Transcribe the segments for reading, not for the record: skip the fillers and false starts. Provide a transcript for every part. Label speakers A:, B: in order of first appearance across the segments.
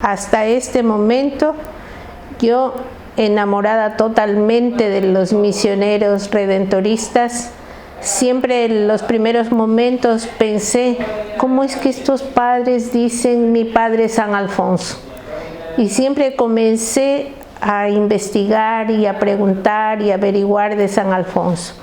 A: Hasta este momento, yo, enamorada totalmente de los misioneros redentoristas, siempre en los primeros momentos pensé, ¿cómo es que estos padres dicen mi padre San Alfonso? Y siempre comencé a investigar y a preguntar y a averiguar de San Alfonso.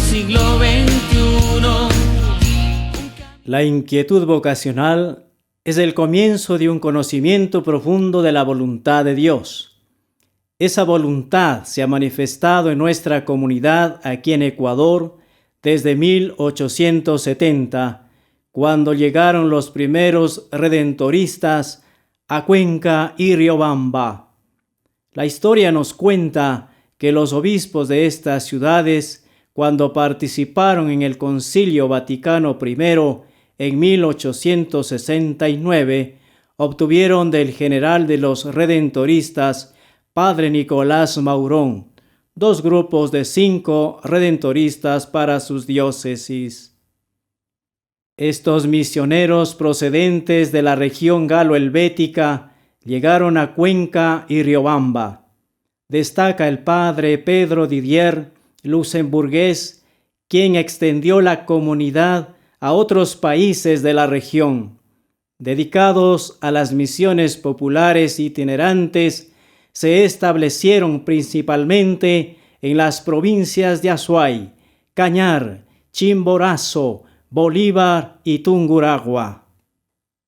B: Siglo XXI.
C: La inquietud vocacional es el comienzo de un conocimiento profundo de la voluntad de Dios. Esa voluntad se ha manifestado en nuestra comunidad aquí en Ecuador desde 1870, cuando llegaron los primeros redentoristas a Cuenca y Riobamba. La historia nos cuenta que los obispos de estas ciudades, cuando participaron en el Concilio Vaticano I en 1869, obtuvieron del general de los redentoristas, Padre Nicolás Maurón, 2 grupos de 5 redentoristas para sus diócesis. Estos misioneros procedentes de la región galo-helvética llegaron a Cuenca y Riobamba. Destaca el padre Pedro Didier Luxemburgués, quien extendió la comunidad a otros países de la región. Dedicados a las misiones populares itinerantes, se establecieron principalmente en las provincias de Azuay, Cañar, Chimborazo, Bolívar y Tungurahua.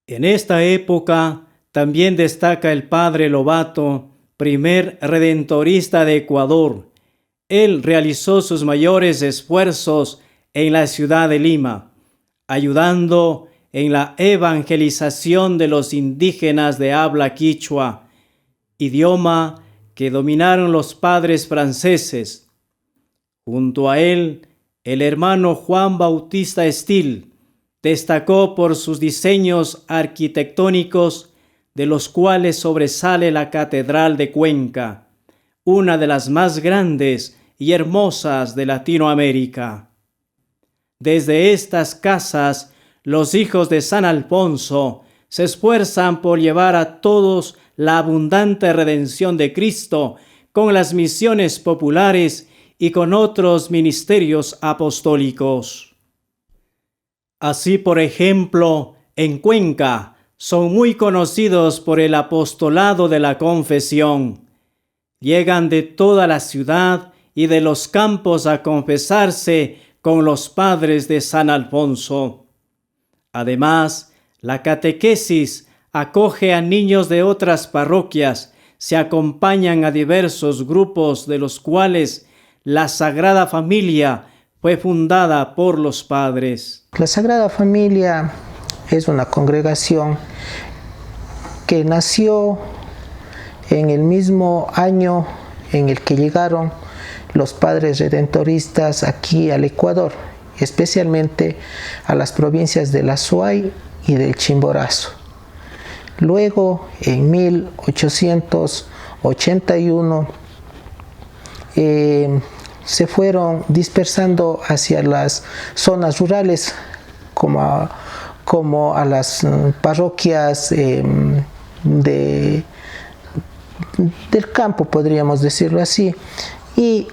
C: En esta época también destaca el padre Lobato, primer redentorista de Ecuador. Él realizó sus mayores esfuerzos en la ciudad de Lima, ayudando en la evangelización de los indígenas de habla quichua, idioma que dominaron los padres franceses. Junto a él, el hermano Juan Bautista Estil destacó por sus diseños arquitectónicos, de los cuales sobresale la Catedral de Cuenca, una de las más grandes y hermosas de Latinoamérica. Desde estas casas, los hijos de San Alfonso se esfuerzan por llevar a todos la abundante redención de Cristo con las misiones populares y con otros ministerios apostólicos. Así, por ejemplo, en Cuenca son muy conocidos por el apostolado de la confesión. Llegan de toda la ciudad y de los campos a confesarse con los padres de San Alfonso. Además, la catequesis acoge a niños de otras parroquias, se acompañan a diversos grupos de los cuales la Sagrada Familia fue fundada por los padres.
D: La Sagrada Familia es una congregación que nació en el mismo año en el que llegaron los padres redentoristas aquí al Ecuador, especialmente a las provincias del Azuay y del Chimborazo. Luego, en 1881, se fueron dispersando hacia las zonas rurales, como a las parroquias del campo, podríamos decirlo así. Y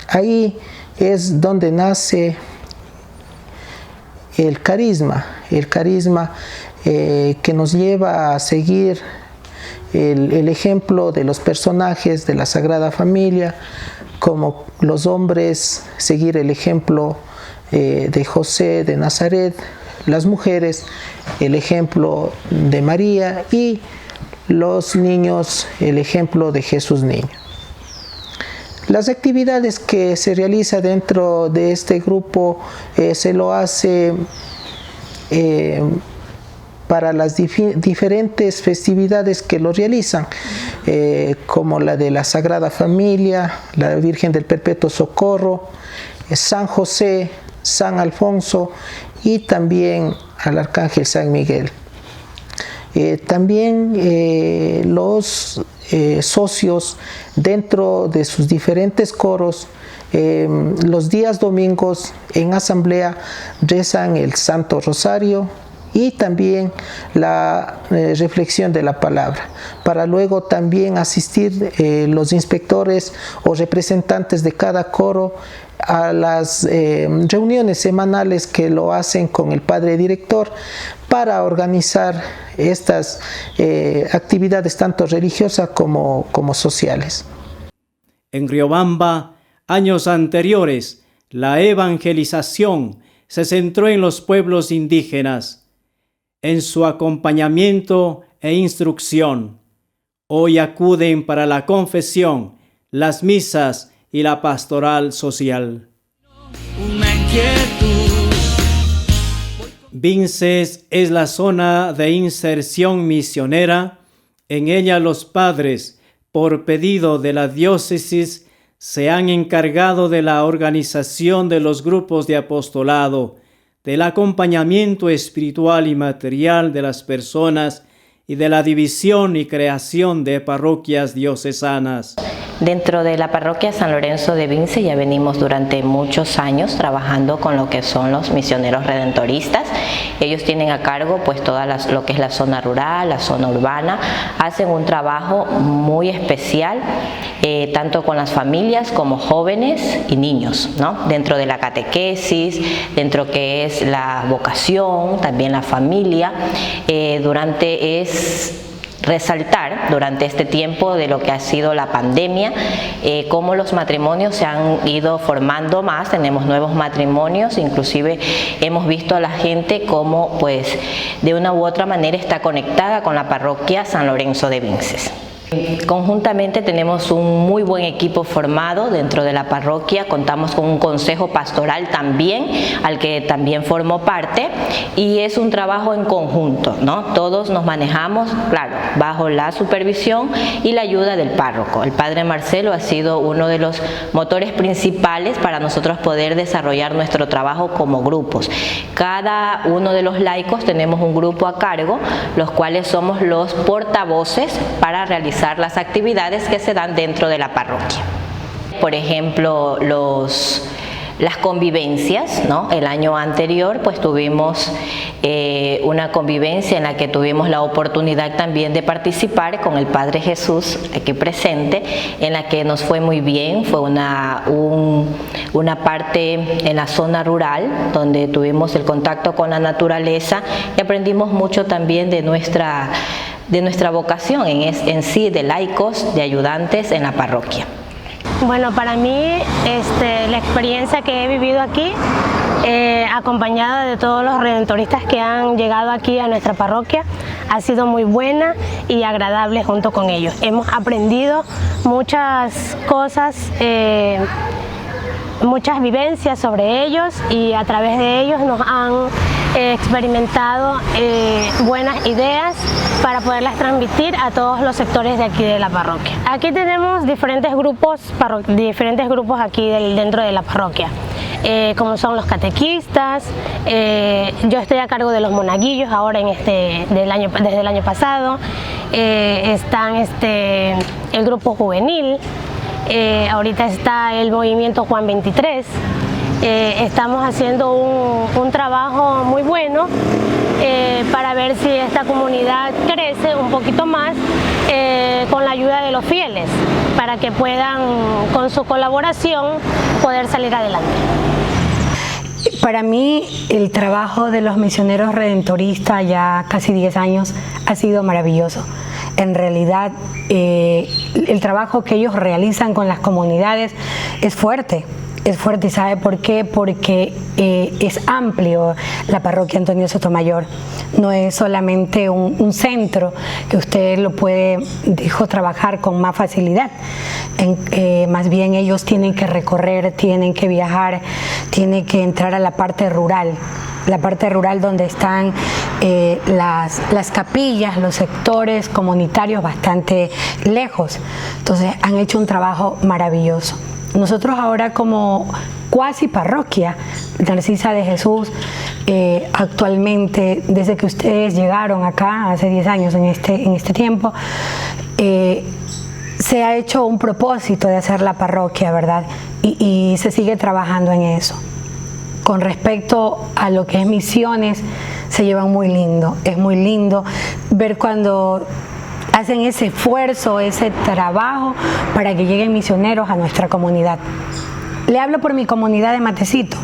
D: ahí es donde nace el carisma que nos lleva a seguir el ejemplo de los personajes de la Sagrada Familia, como los hombres, seguir el ejemplo de José de Nazaret, las mujeres, el ejemplo de María, y los niños, el ejemplo de Jesús Niño. Las actividades que se realiza dentro de este grupo se lo hace para las diferentes festividades que lo realizan, como la de la Sagrada Familia, la Virgen del Perpetuo Socorro, San José, San Alfonso y también al Arcángel San Miguel. También los socios dentro de sus diferentes coros, los días domingos en asamblea rezan el Santo Rosario y también la reflexión de la palabra, para luego también asistir los inspectores o representantes de cada coro a las reuniones semanales que lo hacen con el padre director para organizar estas actividades tanto religiosas como sociales.
C: En Riobamba, años anteriores, la evangelización se centró en los pueblos indígenas, en su acompañamiento e instrucción. Hoy acuden para la confesión, las misas y la pastoral social.
B: Una inquietud.
C: Vinces es la zona de inserción misionera. En ella los padres, por pedido de la diócesis, se han encargado de la organización de los grupos de apostolado, del acompañamiento espiritual y material de las personas y de la división y creación de parroquias diocesanas.
E: Dentro de la parroquia San Lorenzo de Vinces ya venimos durante muchos años trabajando con lo que son los misioneros redentoristas. Ellos tienen a cargo pues toda lo que es la zona rural, la zona urbana. Hacen un trabajo muy especial, tanto con las familias como jóvenes y niños, ¿no? Dentro de la catequesis, dentro que es la vocación, también la familia. Resaltar durante este tiempo de lo que ha sido la pandemia, cómo los matrimonios se han ido formando más, tenemos nuevos matrimonios, inclusive hemos visto a la gente cómo pues de una u otra manera está conectada con la parroquia San Lorenzo de Vinces. Conjuntamente tenemos un muy buen equipo formado dentro de la parroquia, contamos con un consejo pastoral también, al que también formo parte, y es un trabajo en conjunto, ¿no? Todos nos manejamos, claro, bajo la supervisión y la ayuda del párroco. El padre Marcelo ha sido uno de los motores principales para nosotros poder desarrollar nuestro trabajo como grupos. Cada uno de los laicos tenemos un grupo a cargo, los cuales somos los portavoces para realizar las actividades que se dan dentro de la parroquia. Por ejemplo, las convivencias, ¿no? El año anterior pues tuvimos una convivencia en la que tuvimos la oportunidad también de participar con el Padre Jesús aquí presente, en la que nos fue muy bien. Fue una parte en la zona rural donde tuvimos el contacto con la naturaleza y aprendimos mucho también de nuestra vocación en sí, de laicos, de ayudantes en la parroquia.
F: Bueno, para mí la experiencia que he vivido aquí, acompañada de todos los redentoristas que han llegado aquí a nuestra parroquia, ha sido muy buena y agradable junto con ellos. Hemos aprendido muchas cosas, muchas vivencias sobre ellos, y a través de ellos nos han experimentado buenas ideas para poderlas transmitir a todos los sectores de aquí de la parroquia. Aquí tenemos diferentes grupos aquí dentro de la parroquia, como son los catequistas. Yo estoy a cargo de los monaguillos ahora desde el año pasado. Están el grupo juvenil. Ahorita está el movimiento Juan 23. Estamos haciendo un trabajo muy bueno para ver si esta comunidad crece un poquito más con la ayuda de los fieles, para que puedan, con su colaboración, poder salir adelante.
G: Para mí, el trabajo de los misioneros redentoristas, ya casi 10 años, ha sido maravilloso. En realidad, el trabajo que ellos realizan con las comunidades es fuerte. Es fuerte, ¿sabe por qué? Porque es amplio la parroquia Antonio Sotomayor. No es solamente un centro que usted lo puede, trabajar con más facilidad. Más bien ellos tienen que recorrer, tienen que viajar, tienen que entrar a la parte rural. La parte rural donde están las capillas, los sectores comunitarios bastante lejos. Entonces han hecho un trabajo maravilloso. Nosotros ahora como cuasi parroquia Narcisa de Jesús, actualmente desde que ustedes llegaron acá hace 10 años en este tiempo, se ha hecho un propósito de hacer la parroquia, ¿verdad? Y se sigue trabajando en eso. Con respecto a lo que es misiones, se llevan muy lindo. Es muy lindo ver cuando hacen ese esfuerzo, ese trabajo para que lleguen misioneros a nuestra comunidad. Le hablo por mi comunidad de Matecito.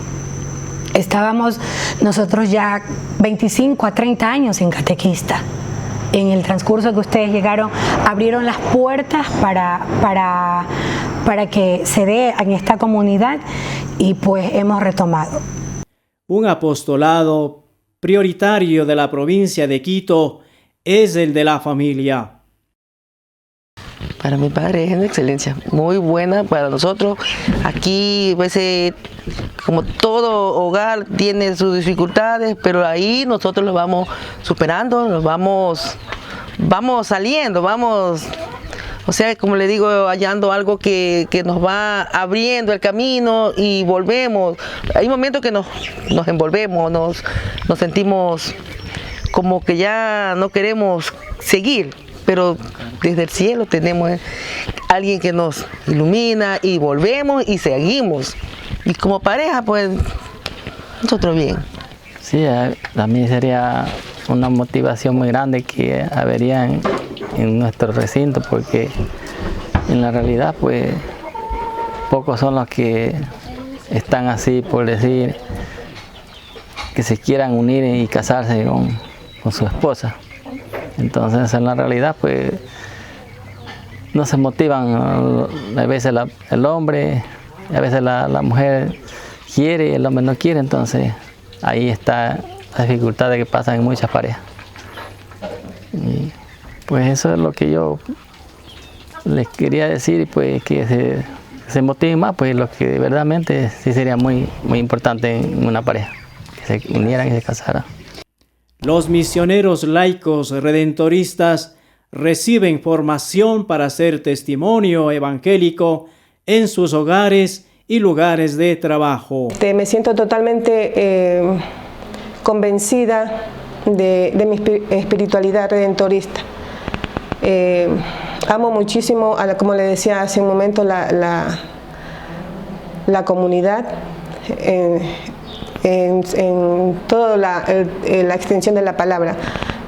G: Estábamos nosotros ya 25 a 30 años sin catequista. En el transcurso que ustedes llegaron, abrieron las puertas para que se dé en esta comunidad y pues hemos retomado.
C: Un apostolado prioritario de la provincia de Quito es el de la familia.
H: Para mi padre es una excelencia, muy buena para nosotros. Aquí, pues, como todo hogar tiene sus dificultades, pero ahí nosotros lo vamos superando, nos vamos saliendo, o sea, como le digo, hallando algo que nos va abriendo el camino y volvemos. Hay momentos que nos envolvemos, nos sentimos como que ya no queremos seguir. Pero desde el cielo tenemos alguien que nos ilumina y volvemos y seguimos. Y como pareja, pues, nosotros bien.
I: Sí, a mí sería una motivación muy grande que habría en nuestro recinto, porque en la realidad, pues, pocos son los que están así, por decir, que se quieran unir y casarse con su esposa. Entonces, en la realidad, pues, no se motivan. A veces el hombre, a veces la mujer quiere y el hombre no quiere. Entonces, ahí está la dificultad de que pasan en muchas parejas. Y, pues, eso es lo que yo les quería decir, pues, que se motiven más, pues, lo que verdaderamente sí sería muy, muy importante en una pareja, que se unieran y se casaran.
C: Los misioneros laicos redentoristas reciben formación para ser testimonio evangélico en sus hogares y lugares de trabajo.
J: Me siento totalmente convencida de mi espiritualidad redentorista. Amo muchísimo, como le decía hace un momento, la comunidad. En toda la extensión de la palabra,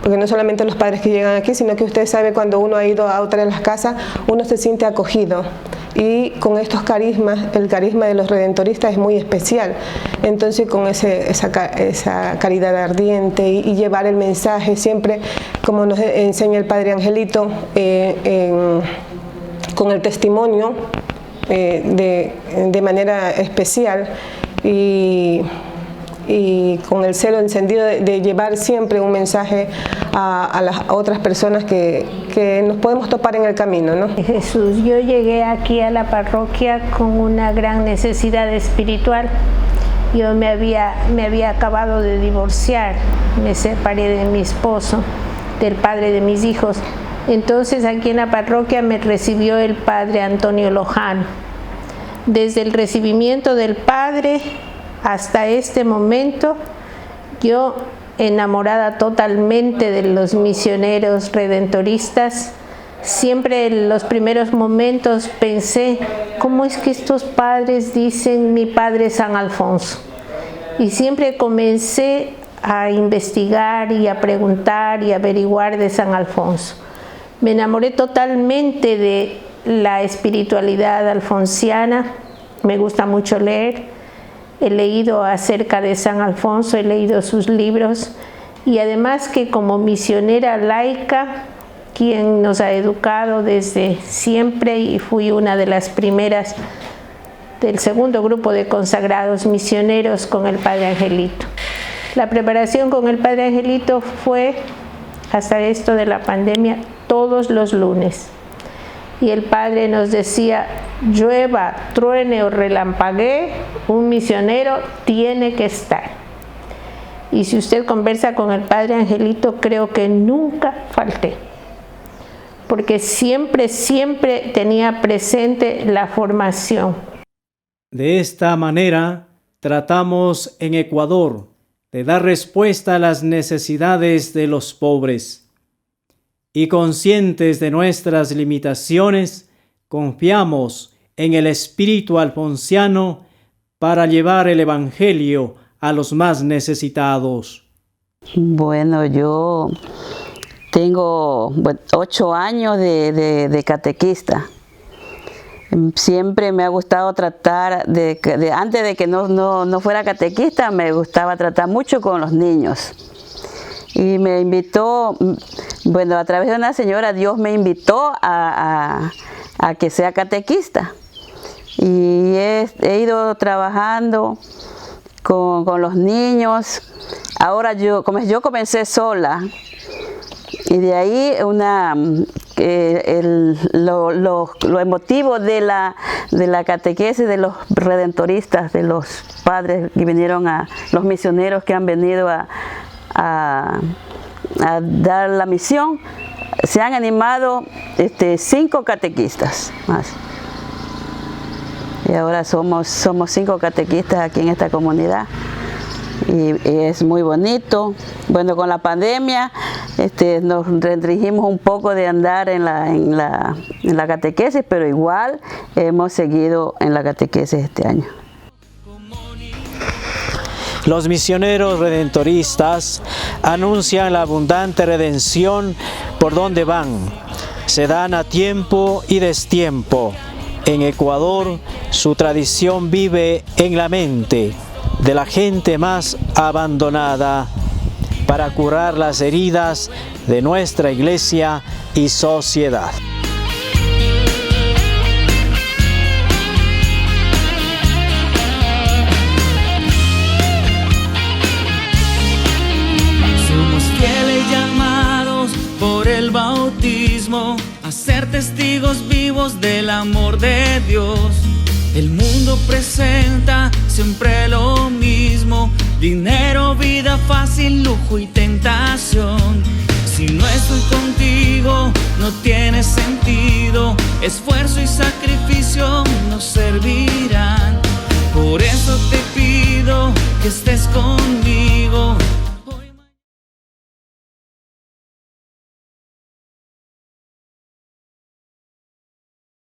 J: porque no solamente los padres que llegan aquí, sino que usted sabe, cuando uno ha ido a otra de las casas, uno se siente acogido, y con estos carismas, el carisma de los redentoristas es muy especial. Entonces, con esa caridad ardiente y llevar el mensaje siempre, como nos enseña el Padre Angelito, con el testimonio de manera especial, y con el celo encendido de llevar siempre un mensaje a las otras personas que nos podemos topar en el camino, ¿no?
A: Jesús, yo llegué aquí a la parroquia con una gran necesidad espiritual. Yo me había acabado de divorciar, me separé de mi esposo, del padre de mis hijos. Entonces aquí en la parroquia me recibió el padre Antonio Lojano. Desde el recibimiento del padre hasta este momento, yo, enamorada totalmente de los misioneros redentoristas, siempre en los primeros momentos pensé, ¿cómo es que estos padres dicen mi padre San Alfonso? Y siempre comencé a investigar y a preguntar y averiguar de San Alfonso. Me enamoré totalmente de la espiritualidad alfonsiana, me gusta mucho leer. He leído acerca de San Alfonso, he leído sus libros, y además que como misionera laica, quien nos ha educado desde siempre, y fui una de las primeras del segundo grupo de consagrados misioneros con el Padre Angelito. La preparación con el Padre Angelito fue, hasta esto de la pandemia, todos los lunes. Y el Padre nos decía, llueva, truene o relampaguee, un misionero tiene que estar. Y si usted conversa con el Padre Angelito, creo que nunca falté, porque siempre tenía presente la formación.
C: De esta manera, tratamos en Ecuador de dar respuesta a las necesidades de los pobres. Y conscientes de nuestras limitaciones, confiamos en el espíritu alfonsiano para llevar el Evangelio a los más necesitados.
K: Bueno, yo tengo 8 años de catequista. Siempre me ha gustado tratar, antes de que no fuera catequista, me gustaba tratar mucho con los niños. Y me invitó, bueno, a través de una señora, Dios me invitó a que sea catequista. Y he ido trabajando con los niños. Ahora yo comencé sola. Y de ahí lo emotivo de la catequesis de los redentoristas, de los padres que vinieron, los misioneros que han venido a dar la misión, se han animado 5 catequistas más. Y ahora somos 5 catequistas aquí en esta comunidad. Y es muy bonito. Bueno, con la pandemia nos restringimos un poco de andar en la catequesis, pero igual hemos seguido en la catequesis este año.
C: Los misioneros redentoristas anuncian la abundante redención por donde van. Se dan a tiempo y destiempo. En Ecuador, su tradición vive en la mente de la gente más abandonada para curar las heridas de nuestra iglesia y sociedad.
B: Somos fieles llamados por el bautismo a ser testigos vivos del amor de Dios. El mundo presenta siempre lo mismo: dinero, vida fácil, lujo y tentación. Si no estoy contigo, no tiene sentido. Esfuerzo y sacrificio no servirán. Por eso te pido que estés conmigo.